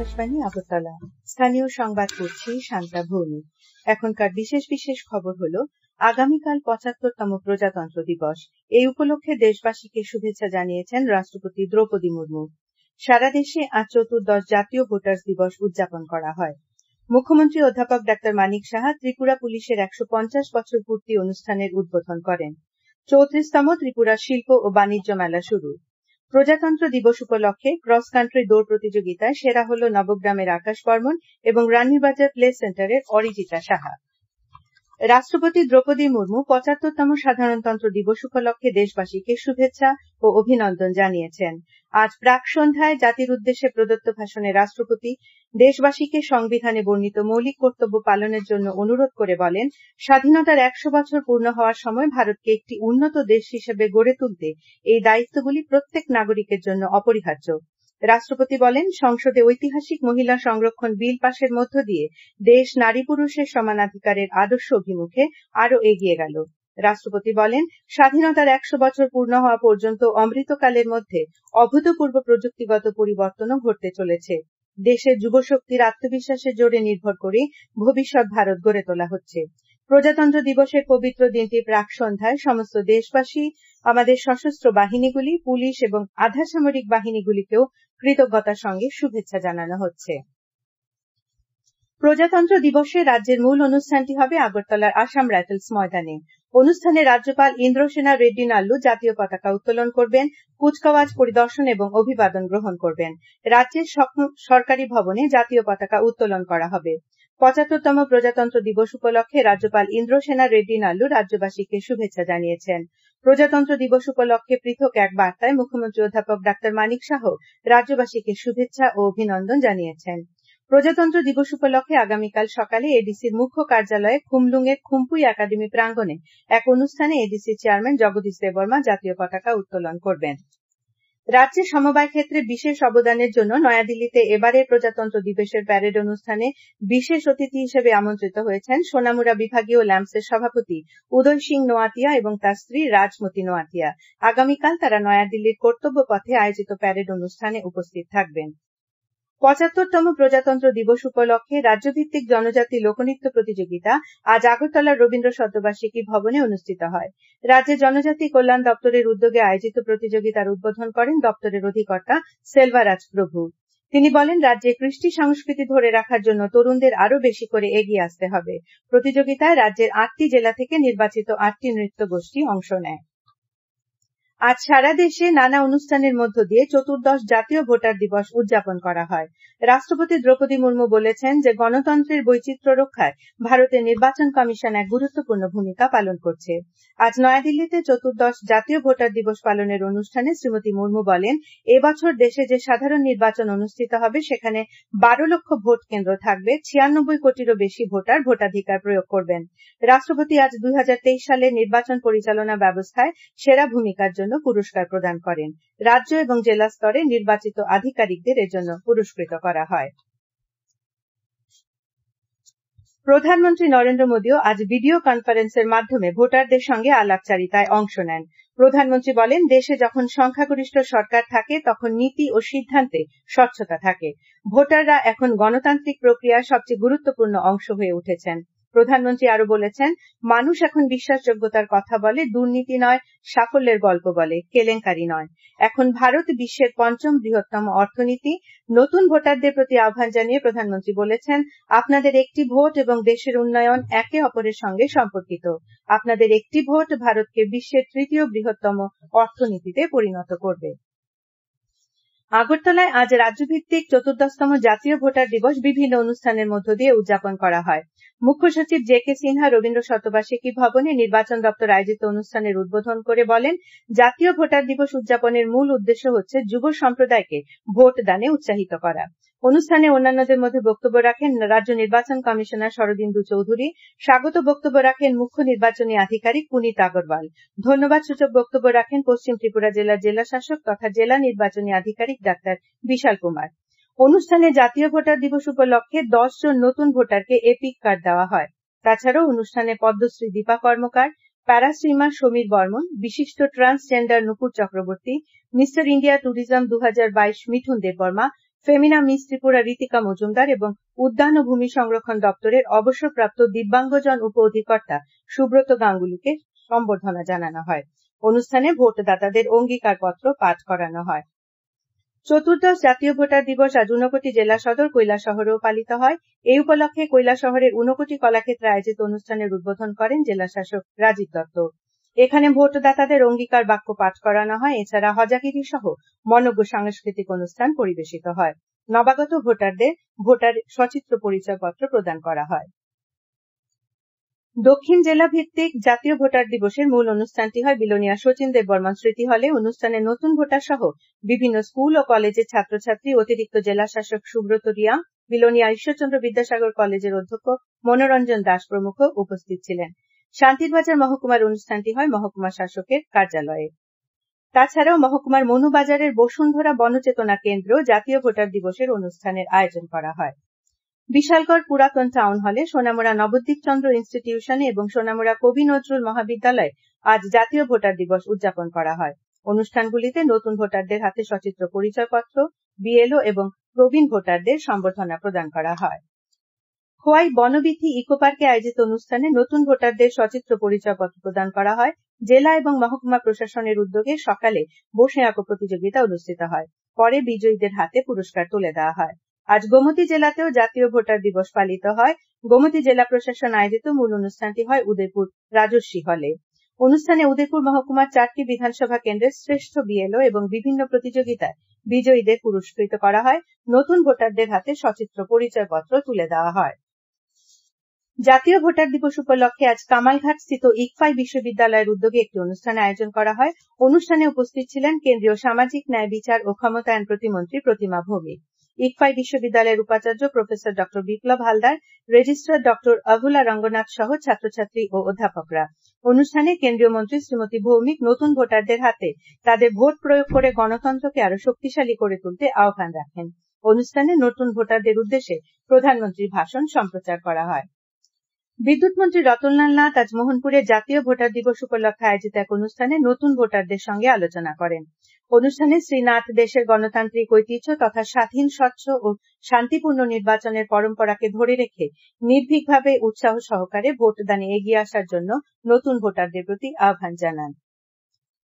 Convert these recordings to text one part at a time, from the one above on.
আকাশবাণী আগরতলা। স্থানীয় সংবাদ পড়ছি শান্তা ভৌমিক। এখনকার বিশেষ বিশেষ খবর হলো আগামীকাল ৭৫তম প্রজাতন্ত্র দিবস। এই উপলক্ষে দেশবাসীকে শুভেচ্ছা জানিয়েছেন রাষ্ট্রপতি দ্রৌপদী মুর্মু। সারা দেশে আজ চতুর্দশ জাতীয় ভোটার্স দিবস উদযাপন করা হয়। মুখ্যমন্ত্রী অধ্যাপক ডাক্তার মানিক সাহা ত্রিপুরা পুলিশের ১৫০ বছর পূর্তি অনুষ্ঠানের উদ্বোধন করেন। ৩৪তম ত্রিপুরা শিল্প ও বাণিজ্য মেলা শুরু। প্রজাতন্ত্র দিবস উপলক্ষে ক্রস কান্ট্রি দৌড় প্রতিযোগিতায় সেরা হল নবগ্রামের আকাশ বর্মন এবং রানীবাজার প্লে সেন্টারের অরিজিতা সাহা। রাষ্ট্রপতি দ্রৌপদী মুর্মু ৭৫তম সাধারণতন্ত্র দিবস উপলক্ষে দেশবাসীকে শুভেচ্ছা ও অভিনন্দন জানিয়েছেন। আজ প্রাক সন্ধ্যায় জাতির উদ্দেশ্যে প্রদত্ত ভাষণে রাষ্ট্রপতি দেশবাসীকে সংবিধানে বর্ণিত মৌলিক কর্তব্য পালনের জন্য অনুরোধ করে বলেন, স্বাধীনতার ১০০ বছর পূর্ণ হওয়ার সময় ভারতকে একটি উন্নত দেশ হিসেবে গড়ে তুলতে এই দায়িত্বগুলি প্রত্যেক নাগরিকের জন্য অপরিহার্য। রাষ্ট্রপতি বলেন, সংসদে ঐতিহাসিক মহিলা সংরক্ষণ বিল পাশের মধ্য দিয়ে দেশ নারী পুরুষের সমানাধিকারের আদর্শ অভিমুখে আরো এগিয়ে গেল। রাষ্ট্রপতি বলেন, স্বাধীনতার ১০০ বছর পূর্ণ হওয়া পর্যন্ত অমৃতকালের মধ্যে অভূতপূর্ব প্রযুক্তিগত পরিবর্তনও ঘটতে চলেছে। দেশের যুবশক্তির আত্মবিশ্বাসের জোরে নির্ভর করে ভবিষ্যৎ ভারত গড়ে তোলা হচ্ছে। প্রজাতন্ত্র দিবসের পবিত্র দিনটি প্রাক সন্ধ্যায় সমস্ত দেশবাসী, আমাদের সশস্ত্র বাহিনীগুলি, পুলিশ এবং আধা সামরিক বাহিনীগুলিকেও কৃতজ্ঞতার সঙ্গে শুভেচ্ছা জানানো হচ্ছে। প্রজাতন্ত্র দিবসে রাজ্যের মূল অনুষ্ঠানটি হবে আগরতলার আসাম রাইফেলস ময়দানে। অনুষ্ঠানে রাজ্যপাল ইন্দ্রসেনা রেড্ডি নাল্লু জাতীয় পতাকা উত্তোলন করবেন, কুচকাওয়াজ পরিদর্শন এবং অভিবাদন গ্রহণ করবেন। রাজ্যের সরকারি ভবনে জাতীয় পতাকা উত্তোলন করা হবে। ৭৫তম প্রজাতন্ত্র দিবস উপলক্ষে রাজ্যপাল ইন্দ্রসেনা রেড্ডি নাল্লু রাজ্যবাসীকে শুভেচ্ছা জানিয়েছেন। প্রজাতন্ত্র দিবস উপলক্ষে পৃথক এক বার্তায় মুখ্যমন্ত্রী অধ্যাপক ডাক্তার মানিক সাহা রাজ্যবাসীকে শুভেচ্ছা ও অভিনন্দন জানিয়েছেন। প্রজাতন্ত্র দিবস উপলক্ষে আগামীকাল সকালে এডিসির মুখ্য কার্যালয়ে খুমলুঙের খুম্পুই একাডেমি প্রাঙ্গণে এক অনুষ্ঠানে এডিসি চেয়ারম্যান জগদীশ দেববর্মা জাতীয় পতাকা উত্তোলন করবেন। রাজ্যে সমবায় ক্ষেত্রে বিশেষ অবদানের জন্য নয়াদিল্লিতে এবারের প্রজাতন্ত্র দিবসের প্যারেড অনুষ্ঠানে বিশেষ অতিথি হিসেবে আমন্ত্রিত হয়েছেন সোনামুড়া বিভাগীয় ল্যাম্পসের সভাপতি উদয় সিং নোয়াতিয়া এবং তার স্ত্রী রাজমতি নোয়াতিয়া। আগামীকাল তারা নয়াদিল্লির কর্তব্য পথে আয়োজিত প্যারেড অনুষ্ঠানে উপস্থিত থাকবেন। ৭৫তম প্রজাতন্ত্র দিবস উপলক্ষে রাজ্যভিত্তিক জনজাতি লোকনৃত্য প্রতিযোগিতা আজ আগরতলার রবীন্দ্র শতবার্ষিকী ভবনে অনুষ্ঠিত হয়। রাজ্যের জনজাতি কল্যাণ দপ্তরের উদ্যোগে আয়োজিত প্রতিযোগিতার উদ্বোধন করেন দপ্তরের অধিকর্তা সেলভারাজ প্রভু। তিনি বলেন, রাজ্যে কৃষ্টি সংস্কৃতি ধরে রাখার জন্য তরুণদের আরো বেশি করে এগিয়ে আসতে হবে। প্রতিযোগিতায় রাজ্যের ৮টি জেলা থেকে নির্বাচিত ৮টি নৃত্য গোষ্ঠী অংশ নেয়। আজ সারা দেশে নানা অনুষ্ঠানের মধ্য দিয়ে চতুর্দশ জাতীয় ভোটার দিবস উদযাপন করা হয়। রাষ্ট্রপতি দ্রৌপদী মুর্মু বলেছেন যে গণতন্ত্রের বৈচিত্র্য রক্ষায় ভারতের নির্বাচন কমিশন এক গুরুত্বপূর্ণ ভূমিকা পালন করছে। আজ নয়াদিল্লিতে চতুর্দশ জাতীয় ভোটার দিবস পালনের অনুষ্ঠানে শ্রীমতী মুর্মু বলেন, এবছর দেশে যে সাধারণ নির্বাচন অনুষ্ঠিত হবে সেখানে ১২ লক্ষ ভোট কেন্দ্র থাকবে, ৯৬ কোটিরও বেশি ভোটার ভোটাধিকার প্রয়োগ করবেন। রাষ্ট্রপতি আজ ২০২৩ সালের নির্বাচন পরিচালনা ব্যবস্থায় সেরা ভূমিকার জন্য পুরস্কার প্রদান করেন। রাজ্য এবং জেলা স্তরে নির্বাচিত আধিকারিকদের এর জন্য পুরস্কৃত করা হয়। প্রধানমন্ত্রী নরেন্দ্র মোদীও আজ ভিডিও কনফারেন্সের মাধ্যমে ভোটারদের সঙ্গে আলাপচারিতায় অংশ নেন। প্রধানমন্ত্রী বলেন, দেশে যখন সংখ্যাগরিষ্ঠ সরকার থাকে তখন নীতি ও সিদ্ধান্তে স্বচ্ছতা থাকে। ভোটাররা এখন গণতান্ত্রিক প্রক্রিয়ার সবচেয়ে গুরুত্বপূর্ণ অংশ হয়ে উঠেছেন। প্রধানমন্ত্রী আরো বলেছেন, মানুষ এখন বিশ্বাসযোগ্যতার কথা বলে, দুর্নীতি নয়, সাফল্যের গল্প বলে, কেলেঙ্কারি নয়। এখন ভারত বিশ্বের ৫ম বৃহত্তম অর্থনীতি। নতুন ভোটারদের প্রতি আহ্বান জানিয়ে প্রধানমন্ত্রী বলেছেন, আপনাদের একটি ভোট এবং দেশের উন্নয়ন একে অপরের সঙ্গে সম্পর্কিত। আপনাদের একটি ভোট ভারতকে বিশ্বের ৩য় বৃহত্তম অর্থনীতিতে পরিণত করবে। আগরতলায় আজ রাজ্যভিত্তিক চতুর্দশতম জাতীয় ভোটার দিবস বিভিন্ন অনুষ্ঠানের মধ্য দিয়ে উদযাপন করা হয়। মুখ্য সচিব জে.কে. সিনহা রবীন্দ্র শতবার্ষিকী ভবনে নির্বাচন দপ্তর আয়োজিত অনুষ্ঠানের উদ্বোধন করে বলেন, জাতীয় ভোটার দিবস উদযাপনের মূল উদ্দেশ্য হচ্ছে যুব সম্প্রদায়কে ভোট দানে উৎসাহিত করা। অনুষ্ঠানে অন্যান্যদের মধ্যে বক্তব্য রাখেন রাজ্য নির্বাচন কমিশনার শরদিন্দু চৌধুরী। স্বাগত বক্তব্য রাখেন মুখ্য নির্বাচনী আধিকারিক পুনিত আগরওয়াল। ধন্যবাদ সূচক বক্তব্য রাখেন পশ্চিম ত্রিপুরা জেলার জেলা শাসক তথা জেলা নির্বাচনী আধিকারিক ডাক্তার বিশাল কুমার। অনুষ্ঠানে জাতীয় ভোটার দিবস উপলক্ষে ১০ জন নতুন ভোটারকে এপিক কার্ড দেওয়া হয়। তাছাড়াও অনুষ্ঠানে পদ্মশ্রী দীপা কর্মকার, প্যারা সুইমার সমীর বর্মন, বিশিষ্ট transgender Nupur Chakraborty, mister India tourism ২০২২ Mithun Debbarma, Femina miss Tripura Ritika Majumdar এবং উদ্যান ও ভূমি সংরক্ষণ দপ্তরের অবসরপ্রাপ্ত দিব্যাঙ্গজন উপ অধিকর্তা সুব্রত গাঙ্গুলিকে সম্বর্ধনা জানানো হয়। অনুষ্ঠানে ভোটদাতাদের অঙ্গীকারপত্র পাঠ করানো হয়। চতুর্দশ জাতীয় ভোটার দিবস আজ ঊনকোটি জেলা সদর কৈলাসহরেও পালিত হয়। এই উপলক্ষে কৈলাসহরের ঊনকোটি কলাক্ষেত্রে আয়োজিত অনুষ্ঠানের উদ্বোধন করেন জেলা শাসক রাজীব দত্ত। এখানে ভোটদাতাদের অঙ্গীকার বাক্য পাঠ করানো হয়। এছাড়া হজাগিরি সহ মনোজ্ঞ সাংস্কৃতিক অনুষ্ঠান পরিবেশিত হয়। নবাগত ভোটারদের ভোটার সচিত্র পরিচয়পত্র প্রদান করা হয়। দক্ষিণ জেলা ভিত্তিক জাতীয় ভোটার দিবসের মূল অনুষ্ঠানটি হয় বিলোনিয়া শচীন দেব বর্মন স্মৃতি হলে। অনুষ্ঠানে নতুন ভোটার সহ বিভিন্ন স্কুল ও কলেজের ছাত্রছাত্রী, অতিরিক্ত জেলা শাসক সুব্রত রিয়াং, বিলোনিয়া ঈশ্বরচন্দ্র বিদ্যাসাগর কলেজের অধ্যক্ষ মনোরঞ্জন দাস প্রমুখ উপস্থিত ছিলেন। শান্তিরবাজার মহকুমার অনুষ্ঠানটি হয় মহকুমা শাসকের কার্যালয়ে। তাছাড়াও মহকুমার মনুবাজারের বসুন্ধরা বনচেতনা কেন্দ্র জাতীয় ভোটার দিবসের অনুষ্ঠানের আয়োজন করা হয়। বিশালগড় পুরাতন টাউন হলে, সোনামুড়া নবদ্বীপ চন্দ্র ইনস্টিটিউশনে এবং সোনামুড়া কবি নজরুল মহাবিদ্যালয়ে আজ জাতীয় ভোটার দিবস উদযাপন করা হয়। অনুষ্ঠানগুলিতে নতুন ভোটারদের হাতে সচিত্র পরিচয়পত্র, বিএলও এবং প্রবীণ ভোটারদের সম্বর্ধনা প্রদান করা হয়। খোয়াই বনবিথি ইকো পার্কে আয়োজিত অনুষ্ঠানে নতুন ভোটারদের সচিত্র পরিচয়পত্র প্রদান করা হয়। জেলা এবং মহকুমা প্রশাসনের উদ্যোগে সকালে বসে আঁকো প্রতিযোগিতা অনুষ্ঠিত হয়। পরে বিজয়ীদের হাতে পুরস্কার তুলে দেওয়া হয়। আজ গোমতী জেলাতেও জাতীয় ভোটার দিবস পালিত হয়। গোমতী জেলা প্রশাসন আয়োজিত মূল অনুষ্ঠানটি হয় উদয়পুর রাজস্বী হলে। অনুষ্ঠানে উদয়পুর মহকুমার 4টি বিধানসভা কেন্দ্রের শ্রেষ্ঠ বিএলও এবং বিভিন্ন প্রতিযোগিতায় বিজয়ীদের পুরস্কৃত করা হয়। নতুন ভোটারদের হাতে সচিত্র পরিচয়পত্র তুলে দেওয়া হয়। জাতীয় ভোটার দিবস উপলক্ষে আজ কামালঘাট স্থিত ইকফাই বিশ্ববিদ্যালয়ের উদ্যোগে একটি অনুষ্ঠানের আয়োজন করা হয়। অনুষ্ঠানে উপস্থিত ছিলেন কেন্দ্রীয় সামাজিক ন্যায়, বিচার ও ক্ষমতায়ন প্রতিমন্ত্রী প্রতিমা ভৌমিক, ইকফাই বিশ্ববিদ্যালয়ের উপাচার্য প্রফেসর ডক্টর বিপ্লব হালদার, রেজিস্ট্রার ডক্টর অভুলা রঙ্গনাথ সহ ছাত্রছাত্রী ও অধ্যাপকরা। অনুষ্ঠানে কেন্দ্রীয় মন্ত্রী শ্রীমতী ভৌমিক নতুন ভোটারদের হাতে তাদের ভোট প্রয়োগ করে গণতন্ত্রকে আরো শক্তিশালী করে তুলতে আহ্বান রাখেন। অনুষ্ঠানে নতুন ভোটারদের উদ্দেশ্যে প্রধানমন্ত্রীর ভাষণ সম্প্রচার করা হয়। বিদ্যুৎ মন্ত্রী রতনলাল নাথ আজ মোহনপুরে জাতীয় ভোটার দিবস উপলক্ষে আয়োজিত এক অনুষ্ঠানে নতুন ভোটারদের সঙ্গে আলোচনা করেন। অনুষ্ঠানে শ্রী নাথ দেশের গণতান্ত্রিক ঐতিহ্য তথা স্বাধীন, স্বচ্ছ ও শান্তিপূর্ণ নির্বাচনের পরম্পরাকে ধরে রেখে নির্ভীকভাবে উৎসাহ সহকারে ভোটদানে এগিয়ে আসার জন্য নতুন ভোটারদের প্রতি আহ্বান জানান।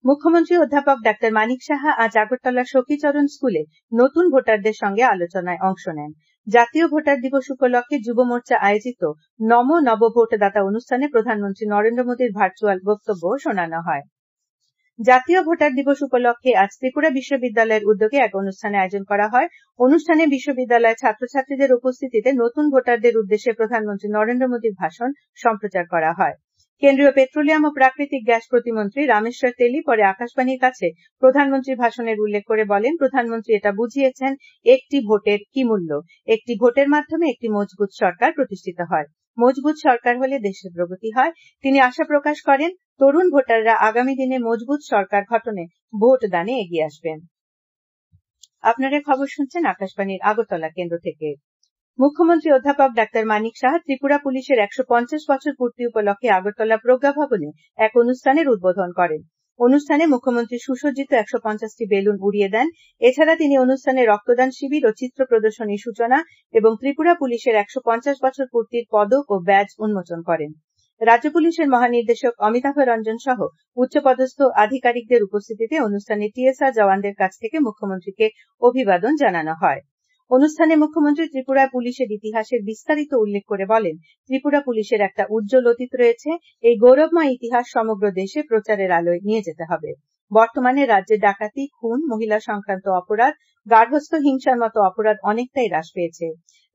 মুখ্যমন্ত্রী অধ্যাপক ডাক্তার মানিক সাহা আজ আগরতলার সখীচরণ স্কুলে নতুন ভোটারদের সঙ্গে আলোচনায় অংশ নেন। জাতীয় ভোটার দিবস উপলক্ষে যুব মোর্চা আয়োজিত নমো নব ভোটদাতা অনুষ্ঠানে প্রধানমন্ত্রী নরেন্দ্র মোদীর ভার্চুয়াল বক্তব্য শোনানো হয়। জাতীয় ভোটার দিবস উপলক্ষে আজ ত্রিপুরা বিশ্ববিদ্যালয়ের উদ্যোগে এক অনুষ্ঠানের আয়োজন করা হয়। অনুষ্ঠানে বিশ্ববিদ্যালয়ের ছাত্রছাত্রীদের উপস্থিতিতে নতুন ভোটারদের উদ্দেশ্যে প্রধানমন্ত্রী নরেন্দ্র মোদীর ভাষণ সম্প্রচার করা হয়। কেন্দ্রীয় পেট্রোলিয়াম ও প্রাকৃতিক গ্যাস প্রতিমন্ত্রী রামেশ্বর তেলি পরে আকাশবাণীর কাছে প্রধানমন্ত্রীর ভাষণের উল্লেখ করে বলেন, প্রধানমন্ত্রী এটা বুঝিয়েছেন একটি ভোটের কি মূল্য। একটি ভোটের মাধ্যমে একটি মজবুত সরকার প্রতিষ্ঠিত হয়। মজবুত সরকার হলে দেশের প্রগতি হয়। তিনি আশা প্রকাশ করেন তরুণ ভোটাররা আগামী দিনে মজবুত সরকার গঠনে ভোট দানে এগিয়ে আসবেন। আপনারা খবর শুনছেন আকাশবাণীর আগরতলা কেন্দ্র থেকে। মুখ্যমন্ত্রী অধ্যাপক ডাক্তার মানিক সাহা ত্রিপুরা পুলিশের 150 বছর পূর্তি উপলক্ষে আগরতলা প্রজ্ঞা ভবনে এক অনুষ্ঠানের উদ্বোধন করেন। অনুষ্ঠানে মুখ্যমন্ত্রী সুসজ্জিত 150টি বেলুন উড়িয়ে দেন। এছাড়া তিনি অনুষ্ঠানে রক্তদান শিবির ও চিত্র প্রদর্শনীর সূচনা এবং ত্রিপুরা পুলিশের 150 বছর পূর্তির পদক ও ব্যাজ উন্মোচন করেন। রাজ্য পুলিশের মহানির্দেশক অমিতাভ রঞ্জন সহ উচ্চপদস্থ আধিকারিকদের উপস্থিতিতে অনুষ্ঠানে টিএসআর জওয়ানদের কাছ থেকে মুখ্যমন্ত্রীকে অভিবাদন জানানো হয়। অনুষ্ঠানে মুখ্যমন্ত্রী ত্রিপুরা পুলিশের ইতিহাসের বিস্তারিত উল্লেখ করে বলেন, ত্রিপুরা পুলিশের একটা উজ্জ্বল অতীত রয়েছে। এই গৌরবময় ইতিহাস সমগ্র দেশে প্রচারের আলোয় নিয়ে যেতে হবে। বর্তমানে রাজ্যে ডাকাতি, খুন, মহিলা সংক্রান্ত অপরাধ, গার্হস্থ্য হিংসার মতো অপরাধ অনেকটাই হ্রাস পেয়েছে।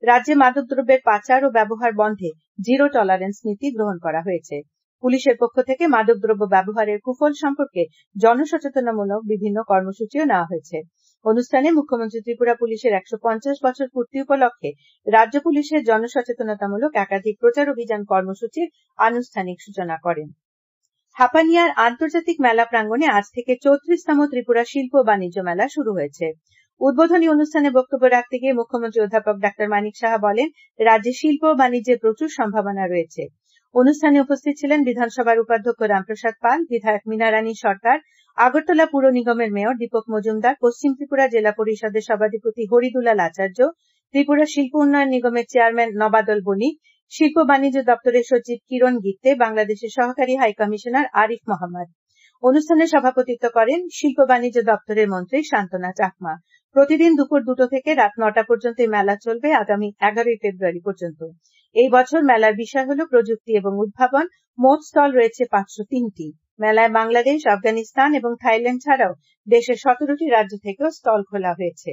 রাজ্যে মাদকদ্রব্যের পাচার ও ব্যবহার বন্ধে জিরো টলারেন্স নীতি গ্রহণ করা হয়েছে। পুলিশের পক্ষ থেকে মাদকদ্রব্য ব্যবহারের কুফল সম্পর্কে জনসচেতনামূলক বিভিন্ন কর্মসূচিও নেওয়া হয়েছে। অনুষ্ঠানে মুখ্যমন্ত্রী ত্রিপুরা পুলিশের 150 বছর পূর্তি উপলক্ষে রাজ্য পুলিশের জনসচেতনতামূলক একাধিক প্রচার অভিযান কর্মসূচির আনুষ্ঠানিক সূচনা করেন। হাপানিয়ার আন্তর্জাতিক মেলা প্রাঙ্গণে আজ থেকে 34তম ত্রিপুরা শিল্প বাণিজ্য মেলা শুরু হয়েছে। উদ্বোধনী অনুষ্ঠানে বক্তব্য রাখতে গিয়ে মুখ্যমন্ত্রী অধ্যাপক ডাক্তার মানিক সাহা বলেন, রাজ্যে শিল্প বাণিজ্যে প্রচুর সম্ভাবনা রয়েছে। অনুষ্ঠানে উপস্থিত ছিলেন বিধানসভার উপাধ্যক্ষ রামপ্রসাদ পাল, বিধায়ক মীনা রানী সরকার, আগরতলা পুর নিগমের মেয়র দীপক মজুমদার, পশ্চিম ত্রিপুরা জেলা পরিষদের সভাধিপতি হরিদুলাল আচার্য, ত্রিপুরা শিল্প উন্নয়ন নিগমের চেয়ারম্যান নবাদল বণিক, শিল্প বাণিজ্য দপ্তরের সচিব কিরণ গিত্তে, বাংলাদেশের সহকারী হাই কমিশনার আরিফ মোহাম্মদ। অনুষ্ঠানে সভাপতিত্ব করেন শিল্প বাণিজ্য দপ্তরের মন্ত্রী শান্তনা চাকমা। প্রতিদিন দুপুর 2টা থেকে রাত 9টা পর্যন্ত এই মেলা চলবে আগামী 11 ফেব্রুয়ারি পর্যন্ত। এই বছর মেলার বিষয় হল প্রযুক্তি এবং উদ্ভাবন। মোট স্টল রয়েছে 503টি। মেলায় বাংলাদেশ, আফগানিস্তান এবং থাইল্যান্ড ছাড়াও দেশের 17টি রাজ্য থেকেও স্টল খোলা হয়েছে।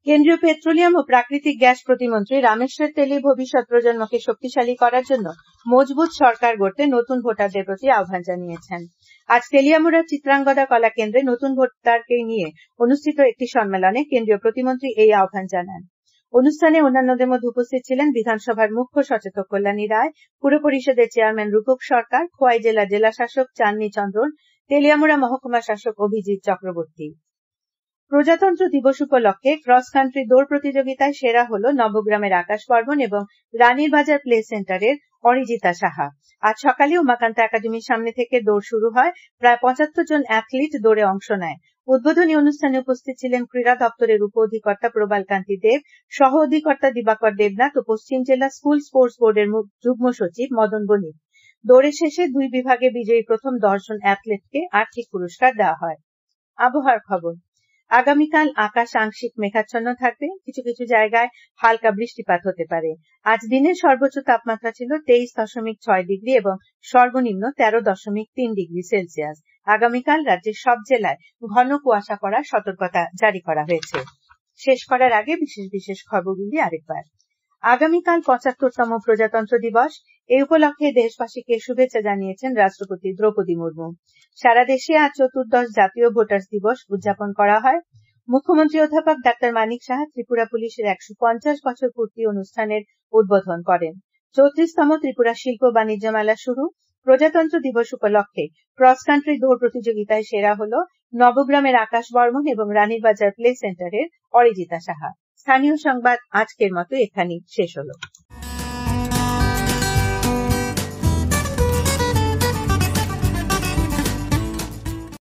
কেন্দ্রীয় পেট্রোলিয়াম ও প্রাকৃতিক গ্যাস প্রতিমন্ত্রী রামেশ্বর তেলী ভবিষ্যৎ প্রজন্মকে শক্তিশালী করার জন্য মজবুত সরকার গড়তে নতুন ভোটারদের প্রতি আহ্বান জানিয়েছেন। আজ তেলিয়ামুড়ার চিত্রাঙ্গদা কলা কেন্দ্রে নতুন ভোটারকে নিয়ে অনুষ্ঠিত একটি সম্মেলনে কেন্দ্রীয় প্রতিমন্ত্রী এই আহ্বান জানান। অনুষ্ঠানে অন্যান্যদের মধ্যে উপস্থিত ছিলেন বিধানসভার মুখ্য সচেতক কল্যাণী রায়, পুর পরিষদের চেয়ারম্যান রূপক সরকার, খোয়াই জেলা জেলাশাসক চাঁদনী চন্দ্রন, তেলিয়ামুড়া মহকুমা শাসক অভিজিৎ চক্রবর্তী। প্রজাতন্ত্র দিবস উপলক্ষে ক্রস কান্ট্রি দৌড় প্রতিযোগিতায় সেরা হল নবগ্রামের আকাশ বর্মন এবং রানীর বাজার প্লে সেন্টারের অরিজিতা সাহা। আজ সকালে উমাকান্ত একাডেমির সামনে থেকে দৌড় শুরু হয়। প্রায় 75 জন অ্যাথলিট দৌড়ে অংশ নেয়। উদ্বোধনী অনুষ্ঠানে উপস্থিত ছিলেন ক্রীড়া দপ্তরের উপ অধিকর্তা প্রবাল কান্তি দেব, সহ অধিকর্তা দিবাকর দেবনাথ ও পশ্চিম জেলা স্কুল স্পোর্টস বোর্ডের যুগ্ম সচিব মদন বণিক। দৌড়ের শেষে 2 বিভাগে বিজয়ী প্রথম 10 জন অ্যাথলেটকে আর্থিক পুরস্কার দেওয়া হয়। আবহাওয়ার খবর। আগামীকাল আকাশ আংশিক মেঘাচ্ছন্ন থাকবে। কিছু কিছু জায়গায় হালকা বৃষ্টিপাত হতে পারে। আজ দিনের সর্বোচ্চ তাপমাত্রা ছিল 23.6 ডিগ্রি এবং সর্বনিম্ন 13.3 ডিগ্রি সেলসিয়াস। আগামীকাল রাজ্যের সব জেলায় ঘন কুয়াশা পড়ার সতর্কতা জারি করা হয়েছে। শেষ করার আগে বিশেষ খবরগুলি আরেকবার। আগামীকাল 75তম প্রজাতন্ত্র দিবস। এই উপলক্ষে দেশবাসীকে শুভেচ্ছা জানিয়েছেন রাষ্ট্রপতি দ্রৌপদী মুর্মু। সারা দেশে আজ 14দশ জাতীয় ভোটার্স দিবস উদযাপন করা হয়। মুখ্যমন্ত্রী অধ্যাপক ডাক্তার মানিক সাহা ত্রিপুরা পুলিশের 150 বছর পূর্তি অনুষ্ঠানের উদ্বোধন করেন। 34তম ত্রিপুরা শিল্প বাণিজ্য মেলা শুরু। প্রজাতন্ত্র দিবস উপলক্ষে ক্রস কান্ট্রি দৌড় প্রতিযোগিতায় সেরা হল নবগ্রামের আকাশ বর্মন এবং রানীর বাজার প্লে সেন্টারের অরিজিতা সাহা। স্থানীয় সংবাদ আজকের মতো এখানেই শেষ হলো।